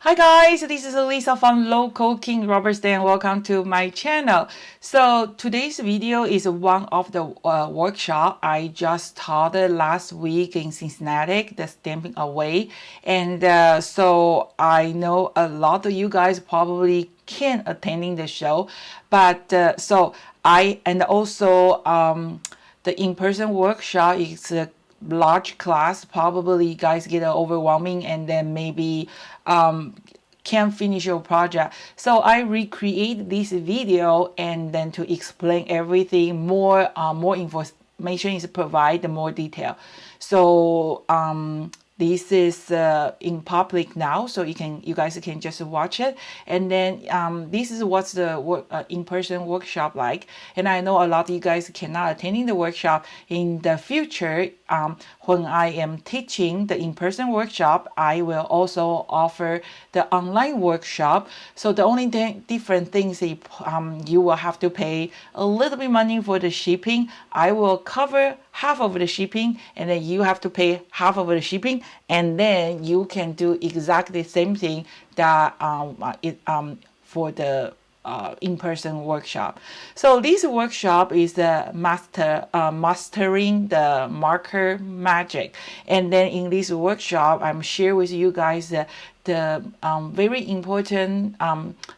Hi guys, this is Lisa from Local King Rubber Stamp. Welcome to my channel. So today's video is one of the workshop I just taught last week in Cincinnati, the Stamping Away. And so I know a lot of you guys probably can't attending the show, but the in-person workshop is a large class. Probably you guys get overwhelming and then maybe can't finish your project. So I recreate this video and then to explain everything more information is provided, more detail. So this is in public now, so you guys can just watch it. And then this is what's the in-person workshop like. And I know a lot of you guys cannot attending the workshop. In the future, when I am teaching the in-person workshop, I will also offer the online workshop. So the only different things is you will have to pay a little bit money for the shipping. I will cover half of the shipping, and then you have to pay half of the shipping, and then you can do exactly the same thing that for the in-person workshop. So this workshop is the mastering the marker magic. And then in this workshop, I'm share with you guys the very important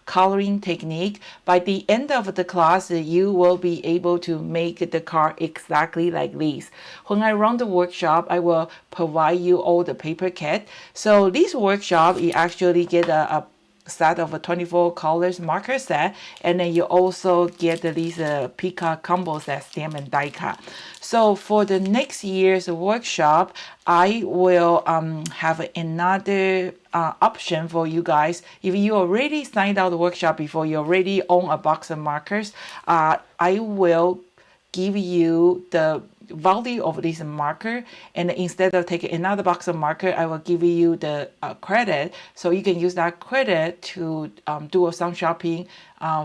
coloring technique. By the end of the class, you will be able to make the card exactly like this. When I run the workshop, I will provide you all the paper kit. So this workshop, you actually get a set of 24 colors marker set, and then you also get these Pika combo set stamp and die cut. So for the next year's workshop, I will have another option for you guys. If you already signed out the workshop before, you already own a box of markers, I will give you the value of this marker, and instead of taking another box of marker, I will give you the credit, so you can use that credit to do some shopping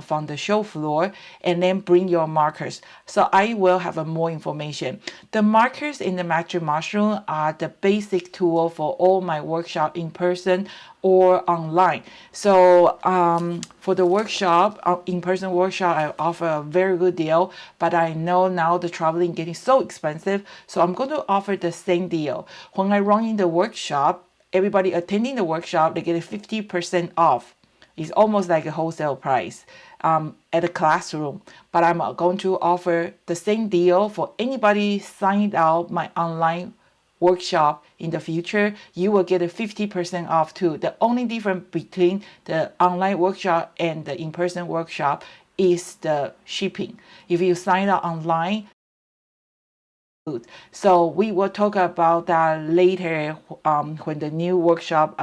from the show floor, and then bring your markers. So I will have more information. The markers in the Magic Mushroom are the basic tool for all my workshop in person or online. So for the workshop, in-person workshop, I offer a very good deal, but I know now the traveling getting so expensive, so I'm going to offer the same deal. When I run in the workshop, everybody attending the workshop, they get a 50% off. It's almost like a wholesale price at a classroom, but I'm going to offer the same deal for anybody signed out my online workshop in the future. You will get a 50% off too. The only difference between the online workshop and the in-person workshop is the shipping. If you sign up online, so we will talk about that later when the new workshop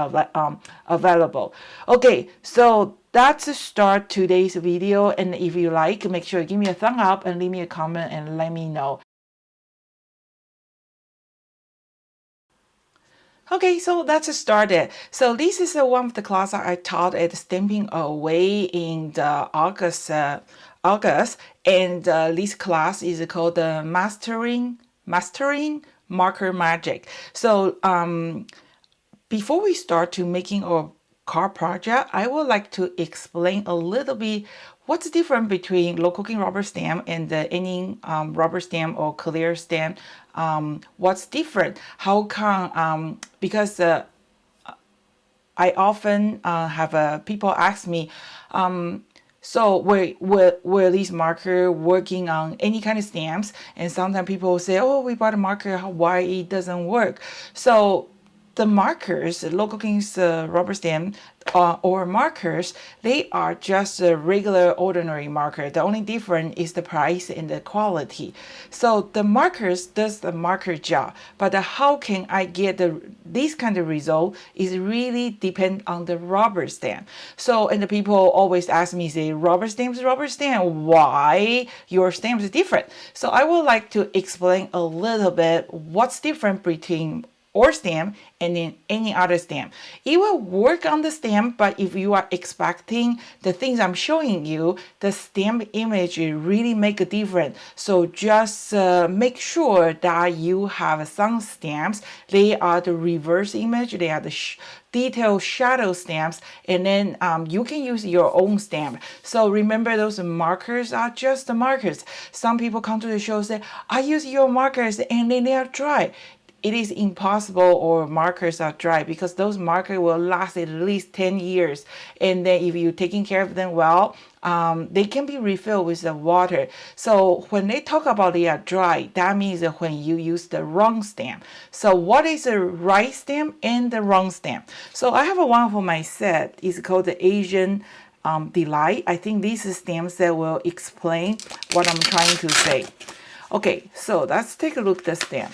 available. Okay, so that's start today's video, and if you like, make sure you give me a thumb up and leave me a comment and let me know. Okay, so let's start it. So this is one of the classes I taught at Stamping Away in the August, and this class is called the Mastering Marker Magic. So before we start to making our card project, I would like to explain a little bit what's different between local king rubber stamp and any rubber stamp or clear stamp. What's different? How come? Because I often have people ask me, so were these marker working on any kind of stamps? And sometimes people say, oh, we bought a marker, why it doesn't work? So the markers, Local King's rubber stamp or markers, they are just a regular ordinary marker. The only difference is the price and the quality. So the markers does the marker job, but how can I get this kind of result is really depend on the rubber stamp. So, and the people always ask me, say, rubber stamp, why your stamp is different? So I would like to explain a little bit what's different between or stamp, and then any other stamp. It will work on the stamp, but if you are expecting the things I'm showing you, the stamp image really make a difference. So just make sure that you have some stamps. They are the reverse image. They are the detailed shadow stamps, and then you can use your own stamp. So remember, those markers are just the markers. Some people come to the show and say, I use your markers and then they are dry. It is impossible, or markers are dry, because those markers will last at least 10 years. And then if you're taking care of them well, they can be refilled with the water. So when they talk about they are dry, that means that when you use the wrong stamp. So what is the right stamp and the wrong stamp? So I have a one for my set. It's called the Asian Delight. I think this is stamp set will explain what I'm trying to say. Okay, so let's take a look at the stamp.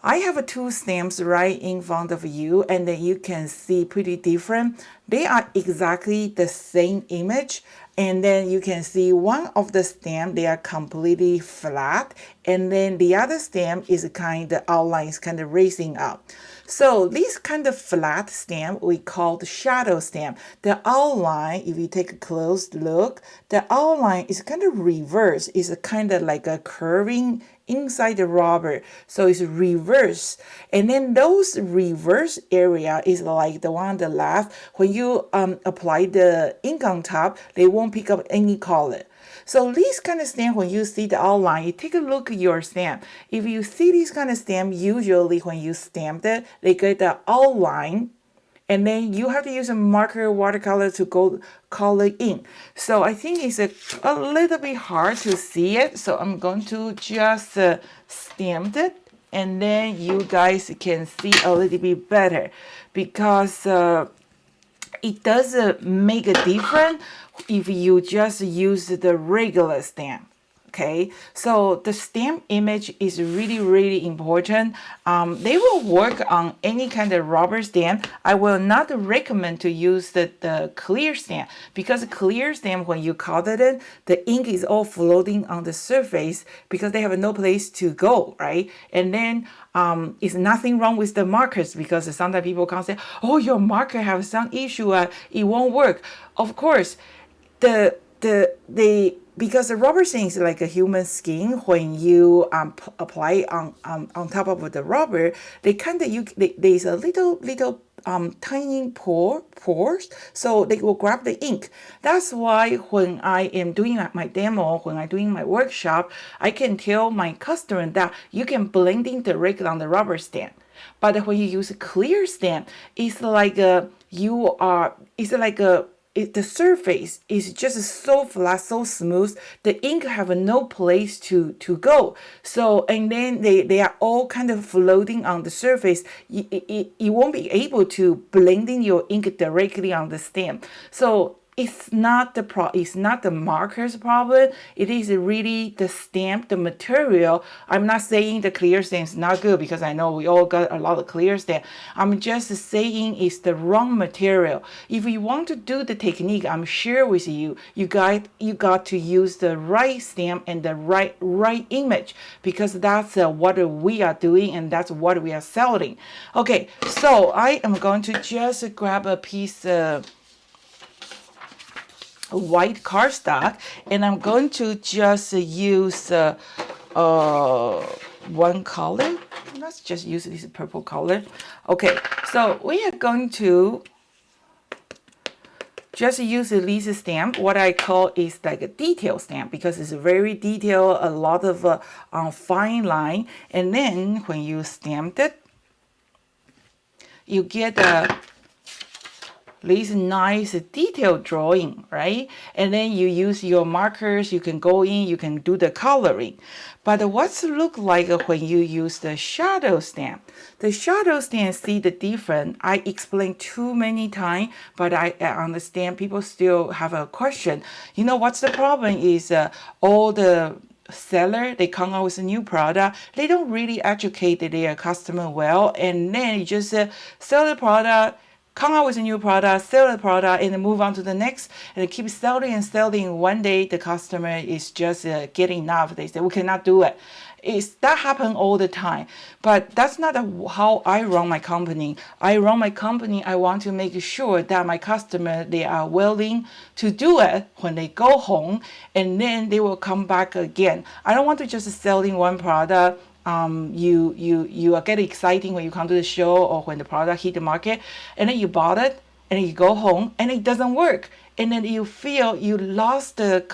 I have two stamps right in front of you, and then you can see pretty different. They are exactly the same image, and then you can see one of the stamp, they are completely flat, and then the other stamp is kind of outline is kind of raising up. So this kind of flat stamp we call the shadow stamp. The outline, if you take a close look, the outline is kind of reverse. It's kind of like a curving inside the rubber, so it's reverse. And then those reverse area is like the one on the left. When you apply the ink on top, they won't pick up any color. So this kind of stamp, when you see the outline, you take a look at your stamp. If you see this kind of stamp, usually when you stamped it, they get the outline, and then you have to use a marker watercolor to go color in. So I think it's a little bit hard to see it. So I'm going to just stamp it, and then you guys can see a little bit better, because it doesn't make a difference if you just use the regular stamp. Okay, so the stamp image is really, really important. They will work on any kind of rubber stamp. I will not recommend to use the clear stamp, because clear stamp, when you cut it in, the ink is all floating on the surface because they have no place to go, right? And then it's nothing wrong with the markers, because sometimes people come say, oh, your marker have some issue, it won't work. Of course, because the rubber stamp is like a human skin. When you apply on top of the rubber, they kind of there's a little tiny pores, so they will grab the ink. That's why when I am doing my demo, when I'm doing my workshop, I can tell my customer that you can blend in directly on the rubber stamp. But when you use a clear stamp, it's like the surface is just so flat, so smooth. The ink have no place to go. So, and then they are all kind of floating on the surface. You won't be able to blend in your ink directly on the stamp. So it's not the marker's problem. It is really the stamp, the material. I'm not saying the clear stamp is not good, because I know we all got a lot of clear stamp. I'm just saying it's the wrong material. If you want to do the technique I'm share with you, you got to use the right stamp and the right image, because that's what we are doing, and that's what we are selling. Okay, so I am going to just grab a piece of white cardstock, and I'm going to just use one color. Let's just use this purple color. Okay, so we are going to just use this stamp. What I call is like a detail stamp, because it's very detailed, a lot of fine line. And then when you stamp it, you get this nice detailed drawing, right? And then you use your markers, you can go in, you can do the coloring. But what's it look like when you use the shadow stamp? The shadow stamp, see the difference. I explained too many times, but I understand people still have a question. You know what's the problem is all the seller, they come out with a new product, they don't really educate their customer well, and then you just sell the product, come out with a new product, sell the product, and then move on to the next, and keep selling and selling. One day the customer is just getting enough. They say we cannot do it. That happen all the time, but that's not how I run my company. I run my company. I want to make sure that my customer, they are willing to do it when they go home, and then they will come back again. I don't want to just selling one product. You are getting exciting when you come to the show or when the product hit the market, and then you bought it, and then you go home and it doesn't work, and then you feel you lost the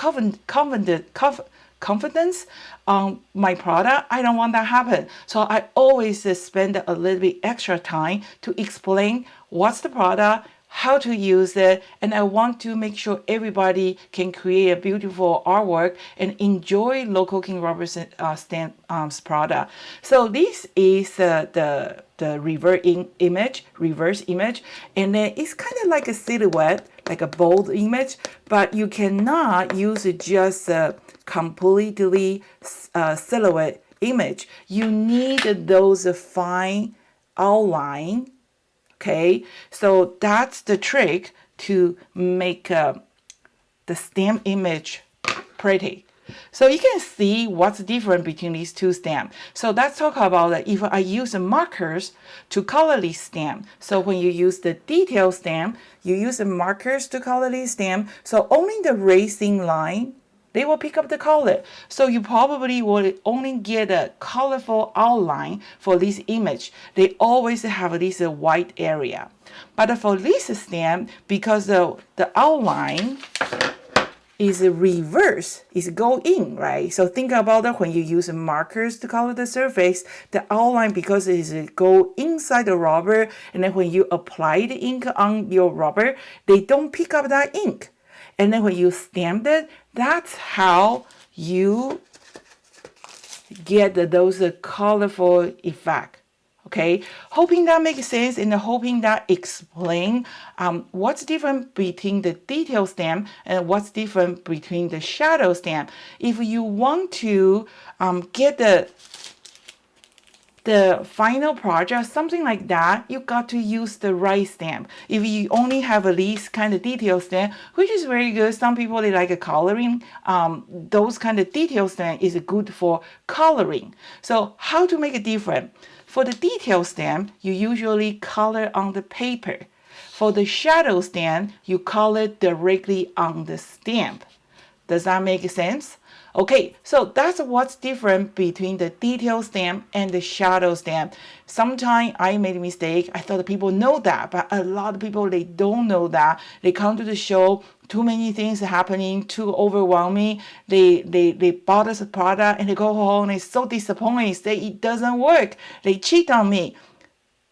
confidence on my product. I don't want that happen. So I always spend a little bit extra time to explain what's the product, how to use it, and I want to make sure everybody can create a beautiful artwork and enjoy local King Robert Stamp's product. So this is the reverse image, and then it's kind of like a silhouette, like a bold image, but you cannot use it just completely silhouette image. You need those fine outline. Okay, so that's the trick to make the stamp image pretty. So you can see what's different between these two stamps. So let's talk about that. If I use markers to color this stamp. So when you use the detail stamp, you use the markers to color this stamp. So only the racing line, they will pick up the color. So you probably will only get a colorful outline for this image. They always have this white area. But for this stamp, because the outline is reverse, is go in, right? So think about it when you use markers to color the surface, the outline, because it is go inside the rubber, and then when you apply the ink on your rubber, they don't pick up that ink. And then when you stamp it, that's how you get those colorful effect. Okay, hoping that makes sense, and hoping that explain what's different between the detail stamp and what's different between the shadow stamp. If you want to get the final project, something like that, you got to use the right stamp. If you only have these kind of detail stamp, which is very good, some people they like coloring, those kind of detail stamp is good for coloring. So how to make it different? For the detail stamp, you usually color on the paper. For the shadow stamp, you color directly on the stamp. Does that make sense? Okay, so that's what's different between the detail stamp and the shadow stamp. Sometimes I made a mistake. I thought people know that, but a lot of people, they don't know that. They come to the show, too many things happening, too overwhelming. They bought us a product and they go home and they're so disappointed, say it doesn't work. They cheat on me.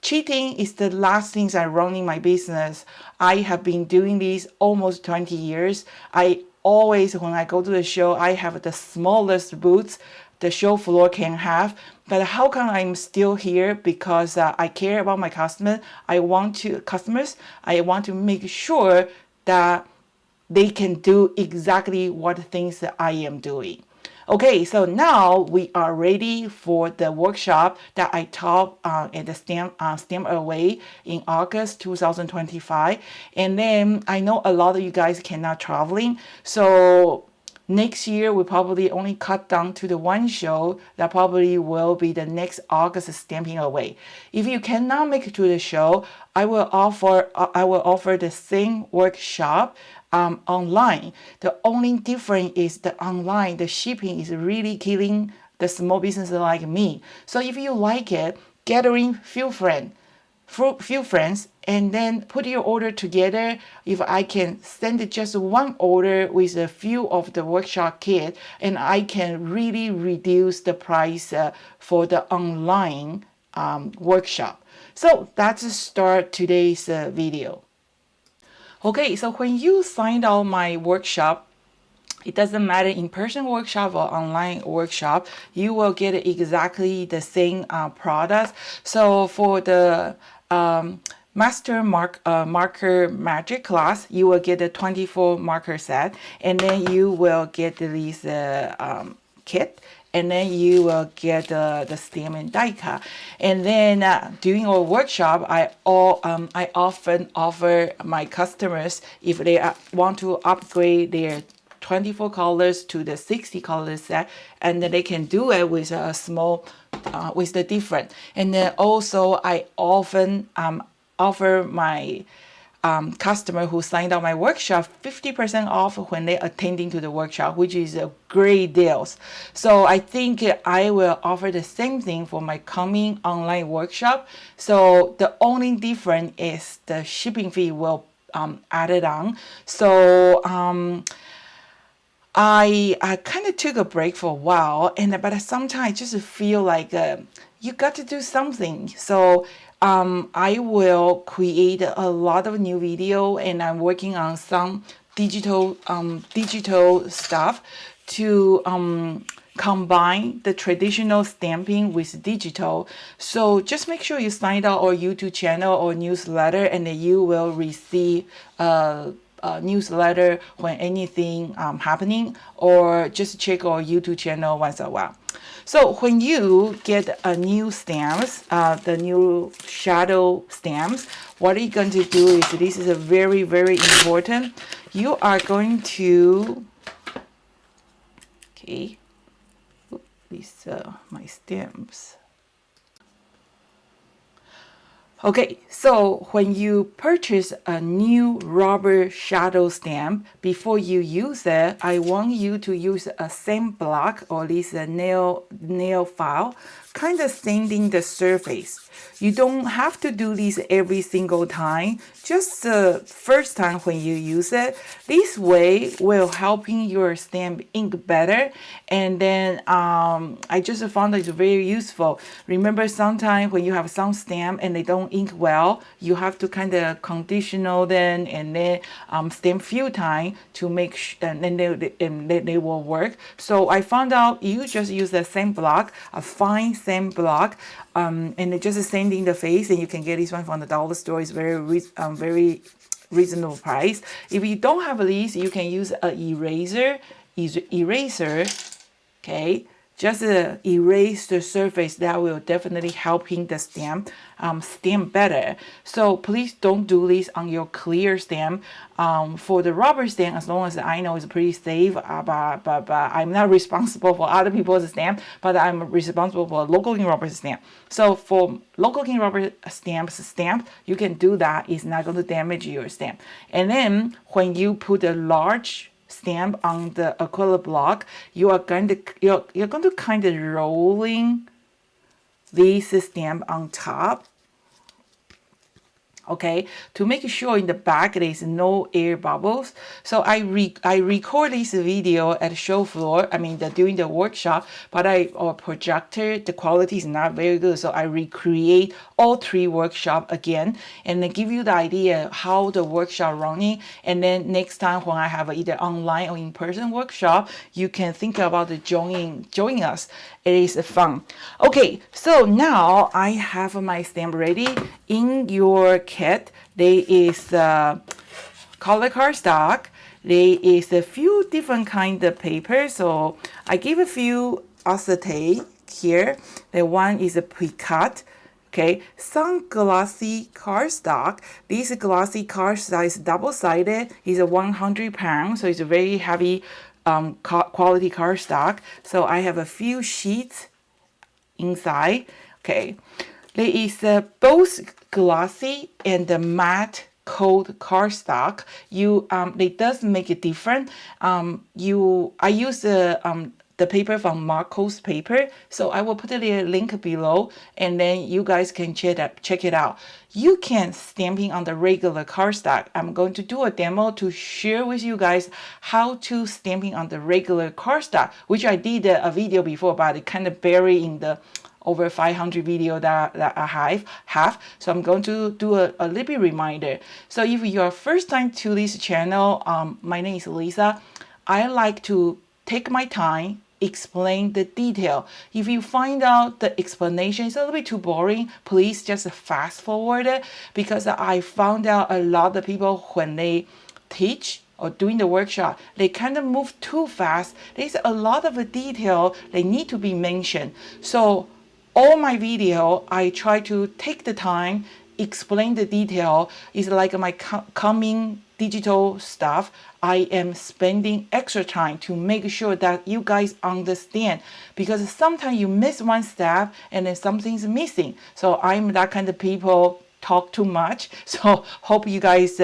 Cheating is the last things I run in my business. I have been doing this almost 20 years. I always, when I go to the show, I have the smallest booths the show floor can have. But how come I'm still here? Because I care about my customers. I want to make sure that they can do exactly what things that I am doing. Okay, so now we are ready for the workshop that I taught at the Stampaway in August 2025. And then I know a lot of you guys cannot traveling, so next year we probably only cut down to the one show that probably will be the next August Stampaway. If you cannot make it to the show, I will offer the same workshop online. The only difference is the online, the shipping is really killing the small business like me. So if you like it, gathering few friends, and then put your order together. If I can send just one order with a few of the workshop kit, and I can really reduce the price for the online workshop. So let's start today's video. Okay, so when you signed out my workshop, it doesn't matter in-person workshop or online workshop, you will get exactly the same products. So for the Master Marker Magic class, you will get a 24 marker set, and then you will get this kit, and then you will get the stamp and die cut. And then during our workshop, I often offer my customers, if they want to upgrade their 24 colors to the 60 color set, and then they can do it with a small with the different. And then also I often offer my customer who signed up my workshop 50% off when they're attending to the workshop, which is a great deals. So I think I will offer the same thing for my coming online workshop. So the only difference is the shipping fee will added on. So I kind of took a break for a while, and but sometimes I just feel like you got to do something. So I will create a lot of new video, and I'm working on some digital stuff to combine the traditional stamping with digital. So just make sure you sign up our YouTube channel or newsletter, and then you will receive newsletter when anything happening, or just check our YouTube channel once in a while. So when you get a new stamps, the new shadow stamps, what are you going to do is, this is a very, very important. You are going to, okay, these my stamps. Okay, so when you purchase a new rubber shadow stamp, before you use it, I want you to use a sand block, or at least a nail file, kind of sanding the surface. You don't have to do this every single time, just the first time when you use it. This way will helping your stamp ink better. And then I just found that it's very useful. Remember, sometimes when you have some stamp and they don't ink well, you have to kind of conditional them and then stamp few times to make and then they will work. So I found out you just use the same block, a fine same block, and it just sanding the face, and you can get this one from the dollar store. It's very reasonable price. If you don't have these, you can use an eraser. Okay, just erase the surface. That will definitely helping the stamp stamp better. So please don't do this on your clear stamp. For the rubber stamp, as long as I know it's pretty safe, but I'm not responsible for other people's stamp, but I'm responsible for local ink rubber stamp. So for local ink rubber stamps, you can do that. It's not going to damage your stamp. And then when you put a large stamp on the acrylic block, you're going to kind of rolling this stamp on top, okay, to make sure in the back there is no air bubbles. So I record this video at the show floor, during the workshop, but our projector, the quality is not very good, so I recreate all three workshop again, and then give you the idea how the workshop running. And then next time when I have either online or in-person workshop, you can think about joining us. It is fun. Okay, so now I have my stamp ready. In your kit, there is color cardstock. There is a few different kind of paper. So I give a few acetate here. The one is a pre-cut. Okay, some glossy cardstock. This glossy cardstock is double-sided. It's a 100 pounds, so it's a very heavy quality cardstock. So I have a few sheets inside. Okay, there is both glossy and the matte coat cardstock. It does make it different. I use the paper from Marco's paper, so I will put the link below, and then you guys can check it out. You can stamping on the regular cardstock. I'm going to do a demo to share with you guys how to stamping on the regular cardstock, which I did a video before, but it kind of buried in the over 500 video that I have. So I'm going to do a little bit reminder. So if you're first time to this channel, my name is Lisa. I like to take my time, explain the detail. If you find out the explanation is a little bit too boring, please just fast forward it, because I found out a lot of people when they teach or doing the workshop, they kind of move too fast. There's a lot of detail they need to be mentioned. So all my video, I try to take the time, explain the detail. It's like my coming digital stuff. I am spending extra time to make sure that you guys understand, because sometimes you miss one step and then something's missing. So I'm that kind of people, talk too much. So hope you guys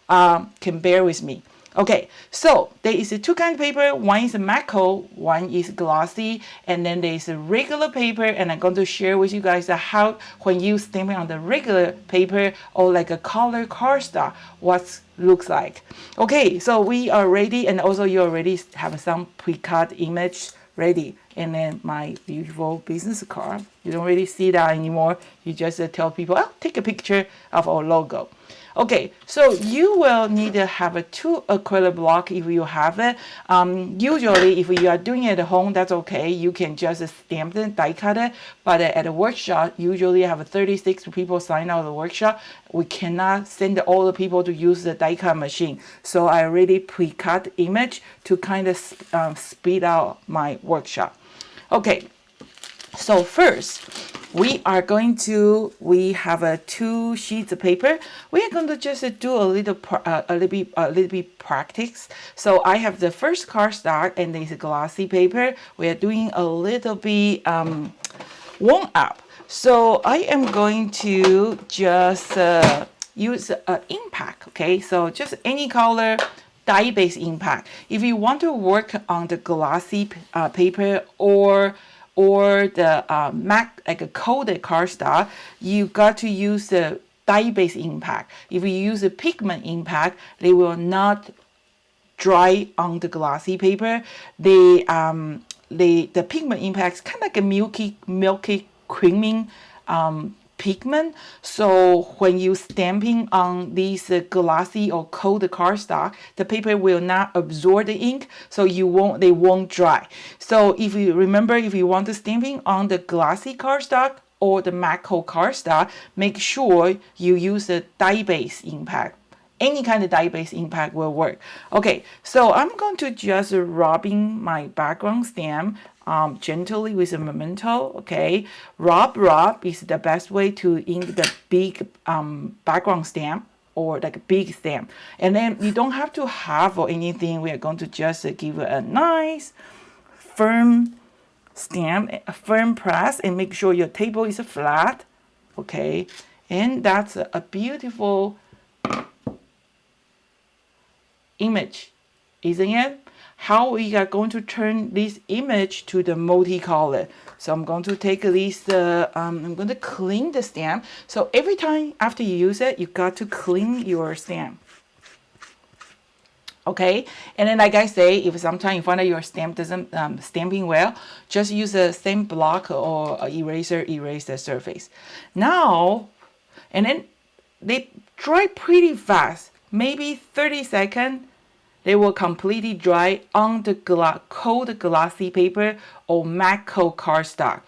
can bear with me. Okay, so there is two kinds of paper. One is a Macro, one is glossy, and then there is a regular paper. And I'm going to share with you guys how, when you stamping on the regular paper or like a color cardstock, what looks like. Okay, so we are ready, and also you already have some pre-cut image ready. And then my beautiful business card. You don't really see that anymore. You just tell people, oh, take a picture of our logo. Okay, so you will need to have a 2 acrylic block if you have it. Usually, if you are doing it at home, that's okay. You can just stamp it, die cut it. But at a workshop, usually have 36 people sign out of the workshop. We cannot send all the people to use the die cut machine. So I already pre-cut image to kind of speed out my workshop. Okay, so first, we have 2 sheets of paper. We are going to just do a little bit practice. So I have the first cardstock and this glossy paper. We are doing a little bit warm up. So I am going to just use impact. Okay, so just any color dye-based impact. If you want to work on the glossy paper or the like a coated cardstock, you got to use the dye-based impact. If you use a pigment impact, they will not dry on the glossy paper. The pigment impact is kind of like a milky creaming pigment. So when you stamping on these glossy or coated cardstock, the paper will not absorb the ink, so they won't dry. So if you remember, if you want to stamping on the glossy cardstock or the Macro cardstock, make sure you use a dye-based impact. Any kind of dye-based impact will work. Okay, so I'm going to just rubbing my background stamp gently with a memento. Okay, rub is the best way to ink the big background stamp or like a big stamp. And then you don't have to half or anything. We are going to just give it a nice firm stamp, a firm press, and make sure your table is flat. Okay, and that's a beautiful image, isn't it? How we are going to turn this image to the multicolor. So I'm going to take this, I'm going to clean the stamp. So every time after you use it, you got to clean your stamp. Okay, and then like I say, if sometimes you find that your stamp doesn't stamping well, just use the same block or eraser, erase the surface. Now, and then they dry pretty fast. Maybe 30 seconds, they will completely dry on the cold glossy paper or Macro cardstock.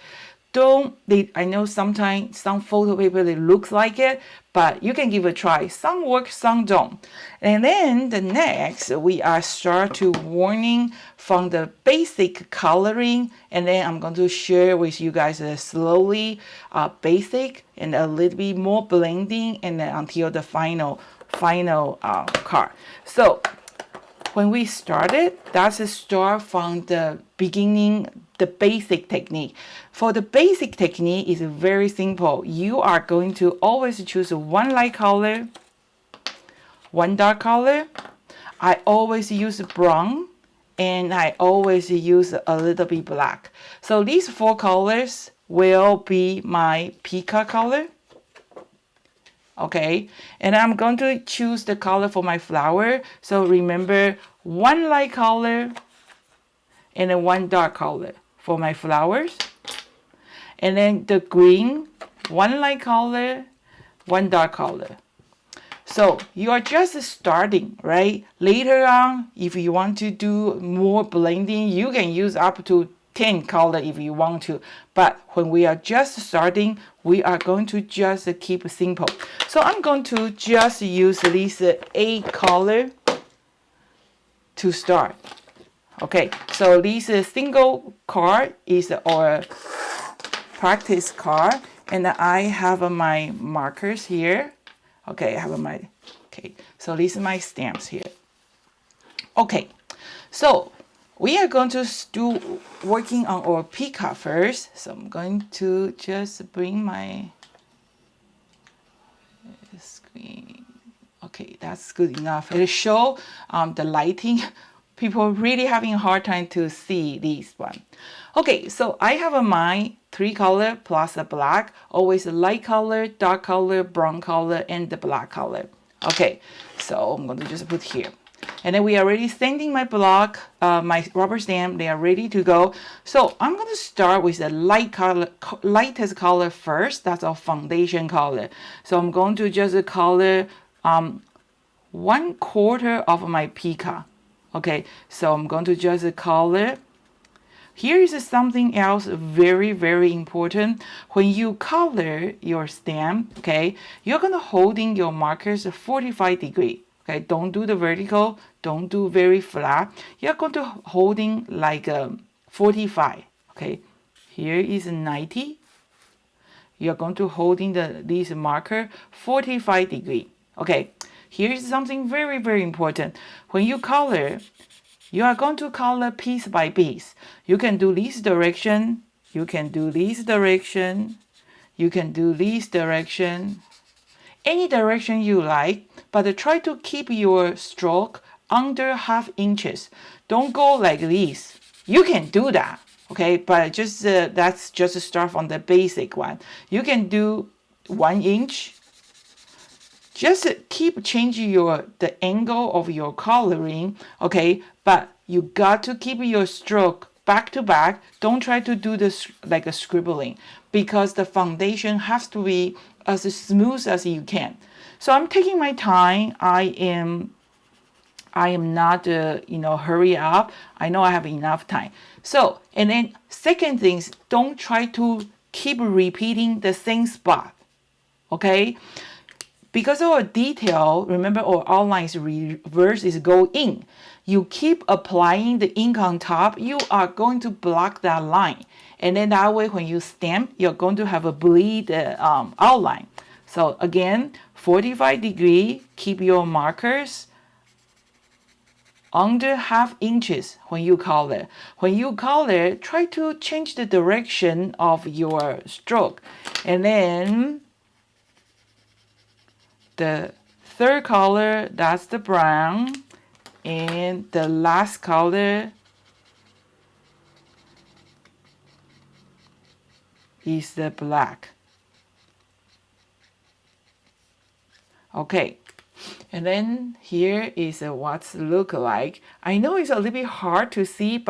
I know sometimes some photo paper, they look like it, but you can give it a try. Some work, some don't. And then the next, we are start to warning from the basic coloring, and then I'm going to share with you guys slowly basic and a little bit more blending, and then until the final card. So when we started, that's a start from the beginning, the basic technique. For the basic technique is very simple. You are going to always choose one light color, one dark color. I always use brown, and I always use a little bit black. So these 4 colors will be my peacock color. Okay, and I'm going to choose the color for my flower. So remember, one light color and then one dark color for my flowers. And then the green, one light color, one dark color. So you are just starting, right? Later on, if you want to do more blending, you can use up to 10 color if you want to. But when we are just starting, we are going to just keep simple. So I'm going to just use this 8 color to start. Okay, so this single card is our practice card, and I have my markers here. Okay, I have my, okay, so these are my stamps here. Okay, so we are going to do working on our Pika first. So I'm going to just bring my screen. Okay, that's good enough. It'll show the lighting. People really having a hard time to see this one. Okay, so I have my 3 color plus a black, always a light color, dark color, brown color, and the black color. Okay, so I'm going to just put here. And then we are already sanding my block, my rubber stamp. They are ready to go. So I'm going to start with the light color, lightest color first. That's our foundation color. So I'm going to just color 1/4 of my Pika. Okay, so I'm going to just color. Here is something else very, very important. When you color your stamp, okay, you're going to holding your markers 45 degrees. Okay, don't do the vertical, don't do very flat. You're going to holding like 45. Okay, here is 90. You're going to holding this marker 45 degrees. Okay, here is something very, very important. When you color, you are going to color piece by piece. You can do this direction, you can do this direction, you can do this direction, any direction you like, but try to keep your stroke under 1/2 inches. Don't go like this. You can do that, okay, but just that's just a start from the basic one. You can do 1 inch. Just keep changing the angle of your coloring, okay, but you got to keep your stroke back to back. Don't try to do this like a scribbling, because the foundation has to be as smooth as you can. So I'm taking my time. I am not hurry up. I know I have enough time. So, and then second things, don't try to keep repeating the same spot, okay? Because our detail, remember our outline reverse is go in. You keep applying the ink on top, you are going to block that line. And then that way when you stamp, you're going to have a bleed outline. So again, 45 degree, keep your markers under 1/2 inches when you color. When you color, try to change the direction of your stroke. And then the third color, that's the brown, and the last color is the black. Okay, and then here is what's look like. I know it's a little bit hard to see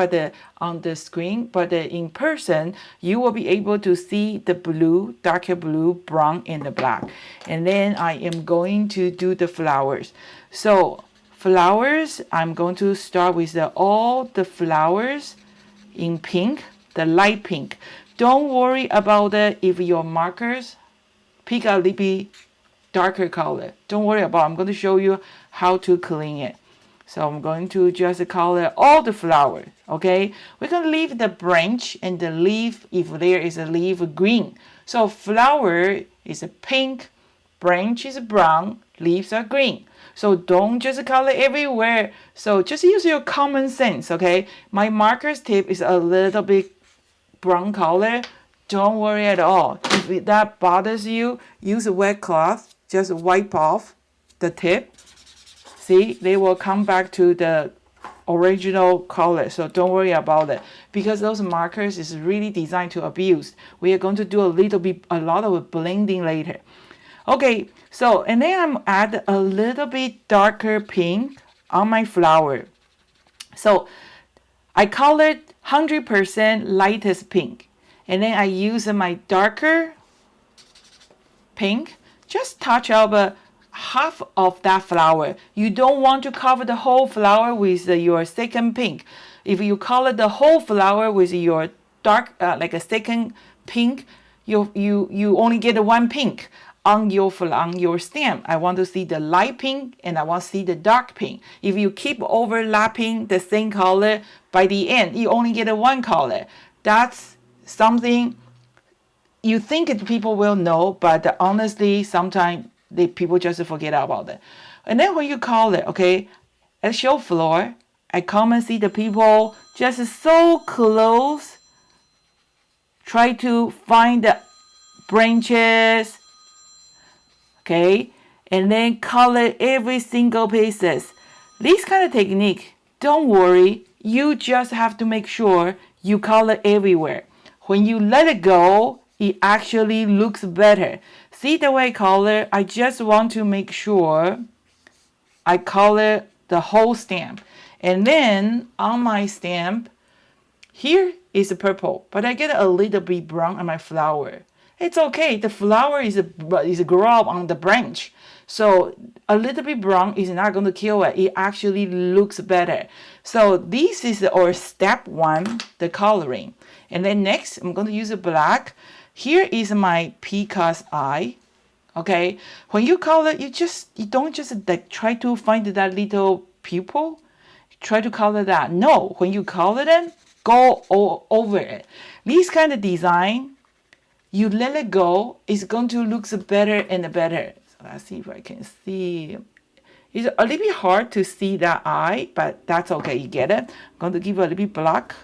on the screen, but in person you will be able to see the blue, darker blue, brown, and the black. And then I am going to do the flowers. So flowers, I'm going to start with all the flowers in pink, the light pink. Don't worry about if your markers pick a little bit darker color. Don't worry about it. I'm going to show you how to clean it. So I'm going to just color all the flowers, okay? We're going to leave the branch and the leaf, if there is a leaf, green. So flower is a pink, branch is brown, leaves are green. So don't just color everywhere. So just use your common sense, okay? My markers tip is a little bit brown color. Don't worry at all. If that bothers you, use a wet cloth. Just wipe off the tip. See, they will come back to the original color. So don't worry about it, because those markers is really designed to abuse. We are going to do a lot of blending later. Okay, so and then I'm add a little bit darker pink on my flower. So I colored 100% lightest pink, and then I use my darker pink. Just touch up half of that flower. You don't want to cover the whole flower with your second pink. If you color the whole flower with your dark, like a second pink, you only get one pink. on your stem. I want to see the light pink and I want to see the dark pink. If you keep overlapping the same color, by the end you only get one color. That's something you think people will know, but honestly sometimes people just forget about it. And then when you color, okay, at show floor, I come and see the people just so close, try to find the branches, okay, and then color every single pieces. This kind of technique, don't worry, you just have to make sure you color everywhere. When you let it go, it actually looks better. See the way I color? I just want to make sure I color the whole stamp. And then on my stamp, here is purple, but I get a little bit brown on my flower. It's okay. The flower is grow up on the branch. So a little bit brown is not going to kill it. It actually looks better. So this is our step 1, the coloring. And then next, I'm going to use a black. Here is my Picas eye. Okay. When you color, you don't just like try to find that little pupil. Try to color that. No, when you color them, go over it. This kind of design, you let it go, it's going to look better and better. So let's see if I can see. It's a little bit hard to see that eye, but that's okay. You get it. I'm going to give a little bit black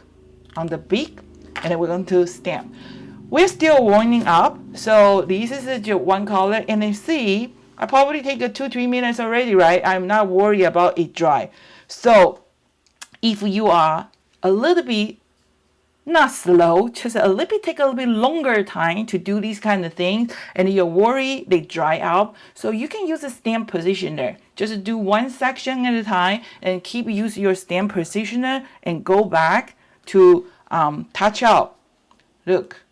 on the beak, and then we're going to stamp. We're still warming up, so this is just one color, and then see, I probably take 2-3 minutes already, right? I'm not worried about it dry. So if you are a little bit not slow, just a little bit, take a little bit longer time to do these kind of things, and you're worried they dry out, so you can use a stamp positioner. Just do one section at a time and keep use your stamp positioner and go back to touch up. Look.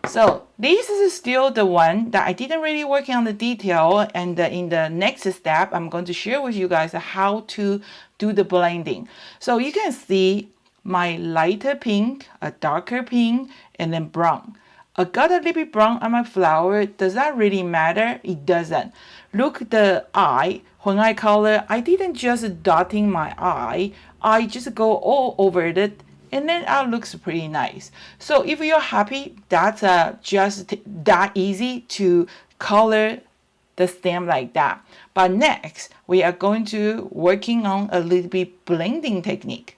So this is still the one that I didn't really work on the detail, and in the next step I'm going to share with you guys how to do the blending. So you can see my lighter pink, a darker pink, and then brown. I got a little bit brown on my flower. Does that really matter? It doesn't. Look the eye. When I color, I didn't just dotting my eye. I just go all over it, and then it looks pretty nice. So if you're happy, that's just that easy to color the stamp like that. But next, we are going to working on a little bit blending technique.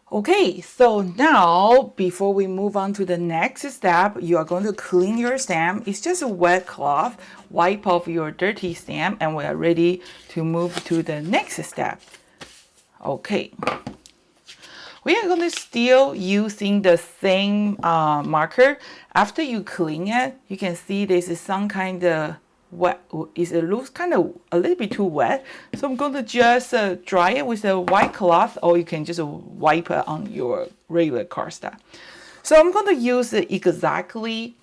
Okay, so now before we move on to the next step, you are going to clean your stamp. It's just a wet cloth, wipe off your dirty stamp, and we are ready to move to the next step. Okay, we are going to still using the same marker. After you clean it, you can see this is some kind of wet. It looks kind of a little bit too wet, so I'm going to just dry it with a white cloth, or you can just wipe it on your regular cardstock. So I'm going to use exactly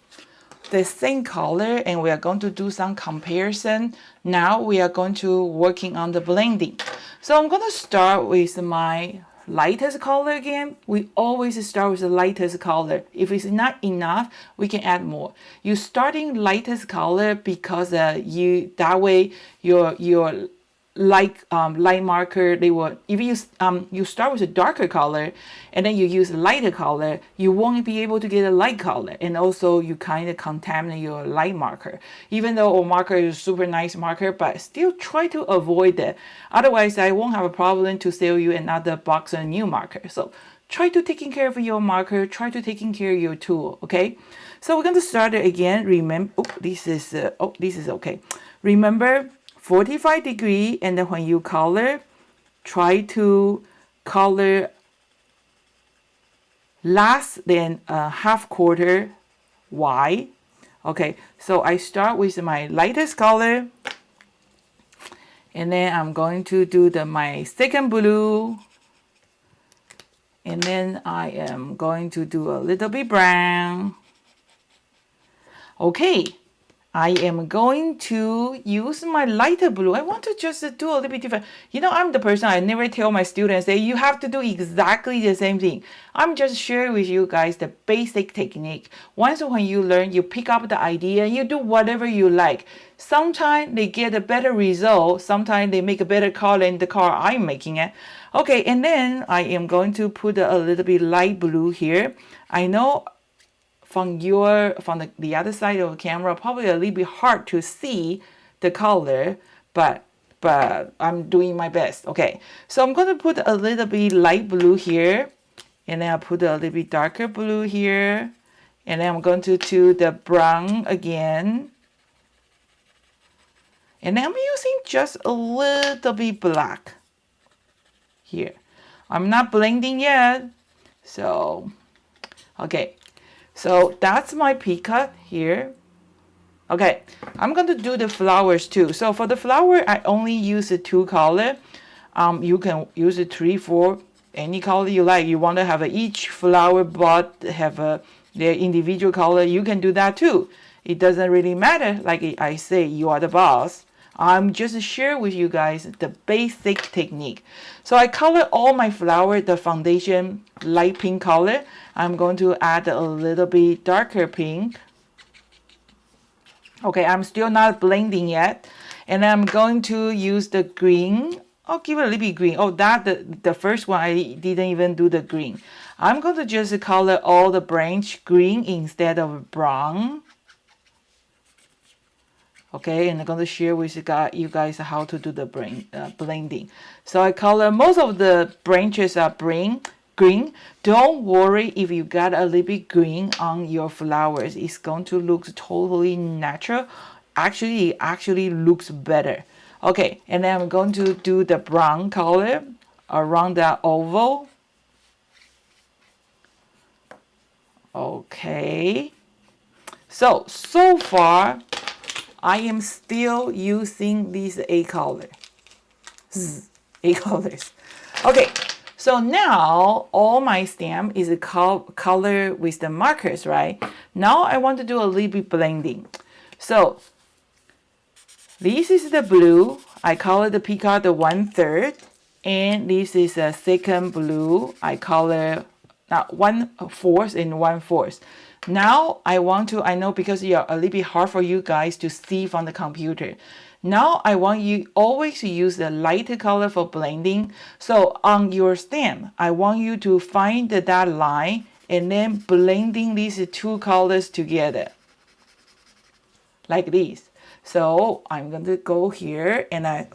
the same color, and we are going to do some comparison. Now we are going to working on the blending. So I'm going to start with my lightest color again. We always start with the lightest color. If it's not enough, we can add more. You starting lightest color because that way your light marker, they will, if you start with a darker color and then you use a lighter color, you won't be able to get a light color, and also you kind of contaminate your light marker. Even though our marker is a super nice marker, but still try to avoid it. Otherwise, I won't have a problem to sell you another box of new marker. So try to taking care of your marker, try to taking care of your tool, okay? So we're going to start it again. Remember, this is okay. Remember 45 degree, and then when you color, try to color less than a half quarter wide. Okay, so I start with my lightest color, and then I'm going to do my second blue, and then I am going to do a little bit brown. Okay, I am going to use my lighter blue. I want to just do a little bit different. You know, I'm the person, I never tell my students that you have to do exactly the same thing. I'm just sharing with you guys the basic technique. Once when you learn, you pick up the idea, you do whatever you like. Sometimes they get a better result. Sometimes they make a better color in the color I'm making it. Okay, and then I am going to put a little bit light blue here. I know from the other side of the camera, probably a little bit hard to see the color, but I'm doing my best. Okay, so I'm going to put a little bit light blue here, and then I'll put a little bit darker blue here, and then I'm going to do the brown again, and then I'm using just a little bit black here. I'm not blending yet, so okay. So that's my peacock here. Okay, I'm going to do the flowers too. So for the flower, I only use the 2 color. You can use a 3, 4, any color you like. You want to have each flower bud have their individual color. You can do that too. It doesn't really matter. Like I say, you are the boss. I'm just share with you guys the basic technique. So I color all my flower, the foundation light pink color. I'm going to add a little bit darker pink. Okay, I'm still not blending yet. And I'm going to use the green. I'll give it a little bit green. Oh, the first one, I didn't even do the green. I'm going to just color all the branch green instead of brown. Okay, and I'm going to share with you guys how to do the blending. So I color most of the branches are green. Don't worry if you got a little bit green on your flowers. It's going to look totally natural. Actually, it actually looks better. Okay, and then I'm going to do the brown color around that oval. Okay. So far, I am still using these 8 colors. 8 colors. Okay, so now all my stamp is color with the markers, right? Now I want to do a little bit blending. So this is the blue. I color the peacock the 1/3, and this is a second blue. I color 1/4 and 1/4. Now I know because you're a little bit hard for you guys to see from the computer. Now I want you always to use the lighter color for blending. So on your stamp, I want you to find that line and then blending these 2 colors together. Like this. So I'm going to go here and I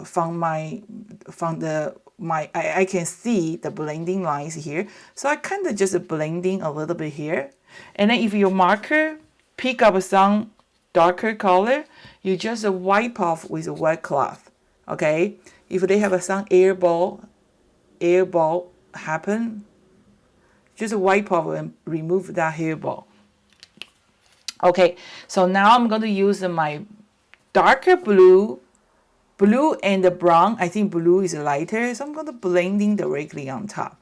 I can see the blending lines here. So I kind of just blending a little bit here. And then if your marker pick up some darker color, you just wipe off with a wet cloth. Okay? If they have some air ball happen, just wipe off and remove that hairball. Okay, so now I'm going to use my darker blue and the brown. I think blue is lighter, so I'm going to blending directly on top.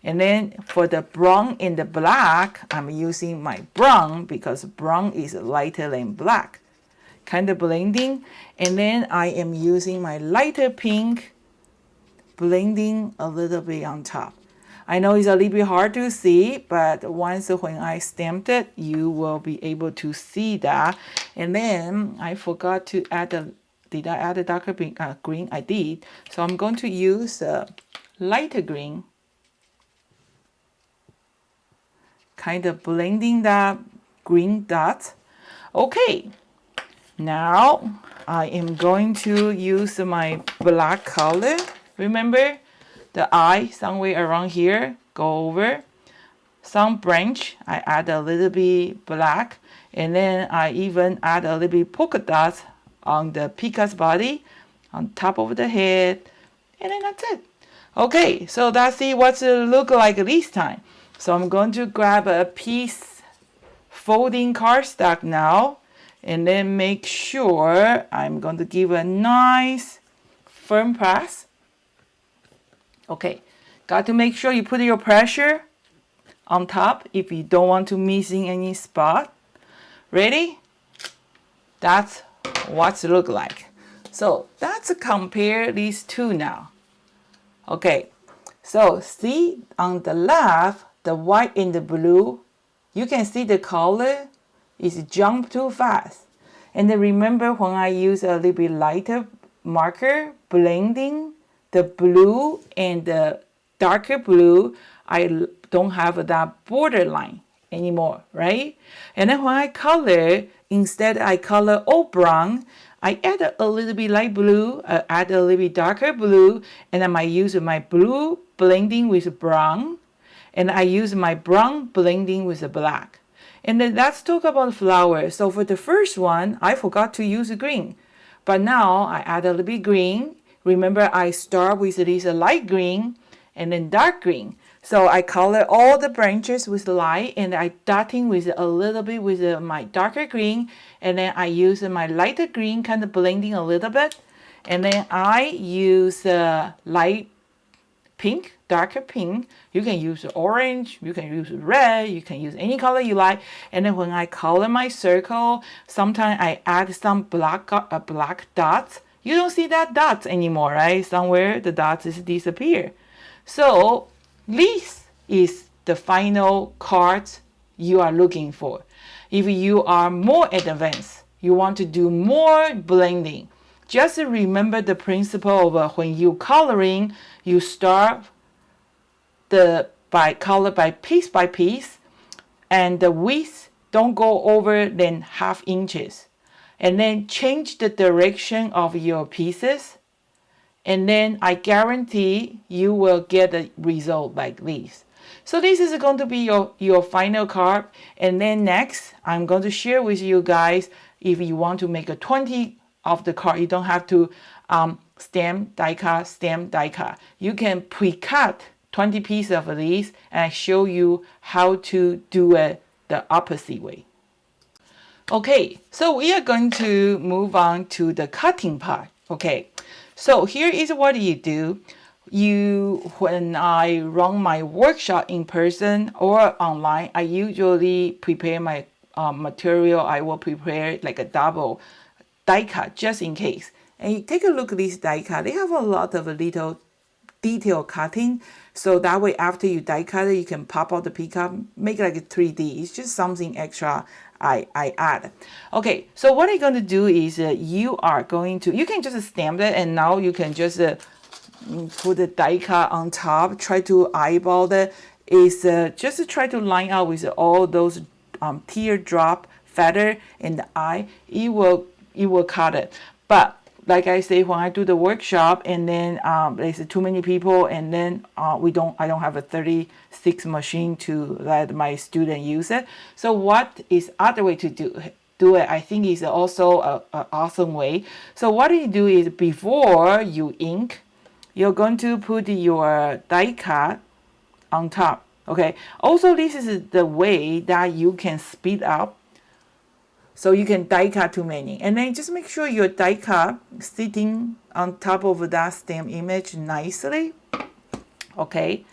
And then for the brown and the black, I'm using my brown because brown is lighter than black. Kind of blending. And then I am using my lighter pink, blending a little bit on top. I know it's a little bit hard to see, but once when I stamped it, you will be able to see that. And then I forgot to add did I add a darker pink, green? I did. So I'm going to use lighter green. Kind of blending that green dot. Okay, now I am going to use my black color. Remember the eye somewhere around here, go over. Some branch, I add a little bit black, and then I even add a little bit polka dots on the peacock's body, on top of the head, and then that's it. Okay, so that's what it look like this time. So I'm going to grab a piece folding cardstock now, and then make sure I'm going to give a nice firm press. Okay, got to make sure you put your pressure on top if you don't want to missing any spot. Ready? That's what's look like. So let's compare these two now. Okay, so see on the left, the white and the blue, you can see the color is jump too fast. And then remember when I use a little bit lighter marker, blending the blue and the darker blue, I don't have that borderline anymore, right? And then when I color, instead I color all brown, I add a little bit light blue, add a little bit darker blue, and then I use my blue blending with brown, and I use my brown blending with the black. And then let's talk about flowers. So for the first one, I forgot to use green, but now I add a little bit green. Remember, I start with this light green and then dark green. So I color all the branches with light, and I dotting with a little bit with my darker green, and then I use my lighter green, kind of blending a little bit, and then I use light pink, darker pink. You can use orange, you can use red, you can use any color you like. And then when I color my circle, sometimes I add some black dots. You don't see that dots anymore, right? Somewhere the dots is disappear. So this is the final cards you are looking for. If you are more advanced, you want to do more blending, just remember the principle of when you coloring, you start by color by piece, and the width don't go over than 1/2 inches, and then change the direction of your pieces, and then I guarantee you will get a result like this. So this is going to be your final card. And then next, I'm going to share with you guys, if you want to make a 20 of the card, you don't have to stamp, die cut. You can pre-cut 20 pieces of these, and I show you how to do it the opposite way. Okay, so we are going to move on to the cutting part. Okay, so here is what you do. When I run my workshop in person or online, I usually prepare my material. I will prepare like a double die cut just in case. And you take a look at these die cut. They have a lot of little detail cutting, so that way after you die cut it, you can pop out the pickup, make it like a 3D. It's just something extra I add. Okay, so what I'm going to do is you can just stamp it, and now you can just put the die cut on top, try to eyeball it. Is just try to line out with all those teardrop feather in the eye. It will cut it. But like I say, when I do the workshop, and then there's too many people, and then I don't have a 36 machine to let my student use it. So what is other way to do it? I think is also a awesome way. So what you do is, before you ink, you're going to put your die cut on top. Okay. Also, this is the way that you can speed up. So you can die cut too many, and then just make sure your die cut sitting on top of that stamp image nicely. Okay,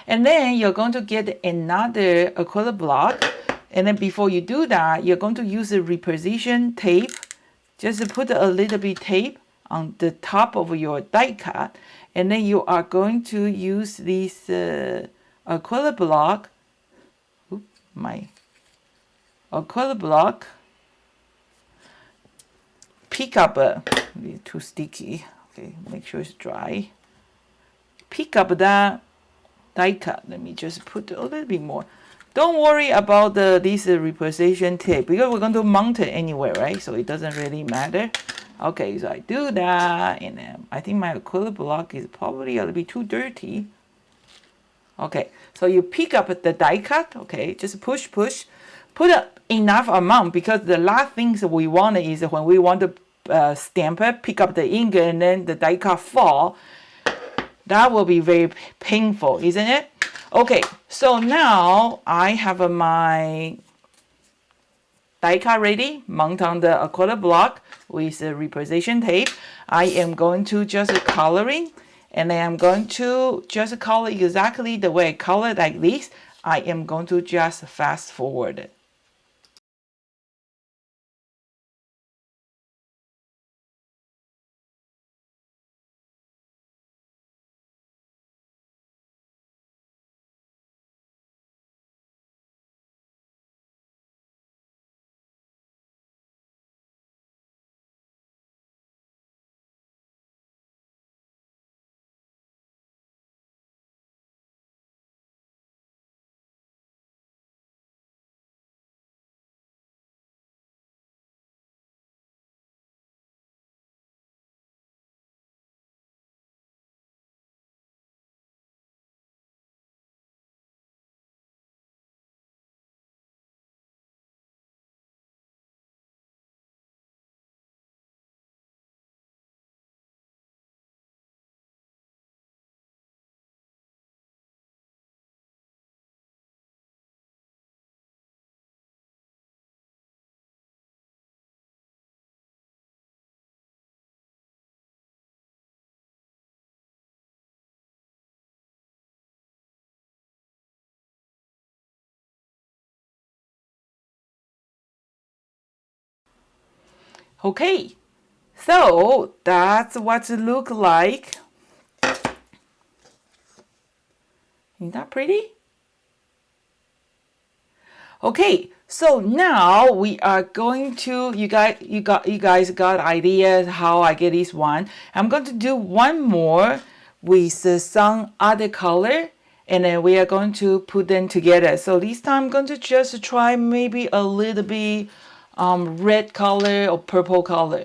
and then you're going to get another acrylic block, and then before you do that, you're going to use a reposition tape. Just put a little bit tape on the top of your die cut, and then you are going to use this acrylic block. Oops, my acrylic block. Pick up too sticky. Okay, make sure it's dry. Pick up that die cut. Let me just put a little bit more. Don't worry about this reposition tape, because we're going to mount it anyway, right? So it doesn't really matter. Okay, so I do that, and then I think my acrylic block is probably a little bit too dirty. Okay, so you pick up the die cut. Okay, just push. Put enough amount, because the last things we want is when we want to stamp it, pick up the ink, and then the die cut fall. That will be very painful, isn't it? Okay, so now I have my die cut ready, mount on the acrylic block with the reposition tape. I am going to just coloring, and then I'm going to just color exactly the way I color like this. I am going to just fast forward it. Okay, so that's what it looks like. Isn't that pretty? Okay, so now we are going to, you guys got ideas how I get this one. I'm going to do one more with some other color, and then we are going to put them together. So this time I'm going to just try maybe a little bit red color or purple color.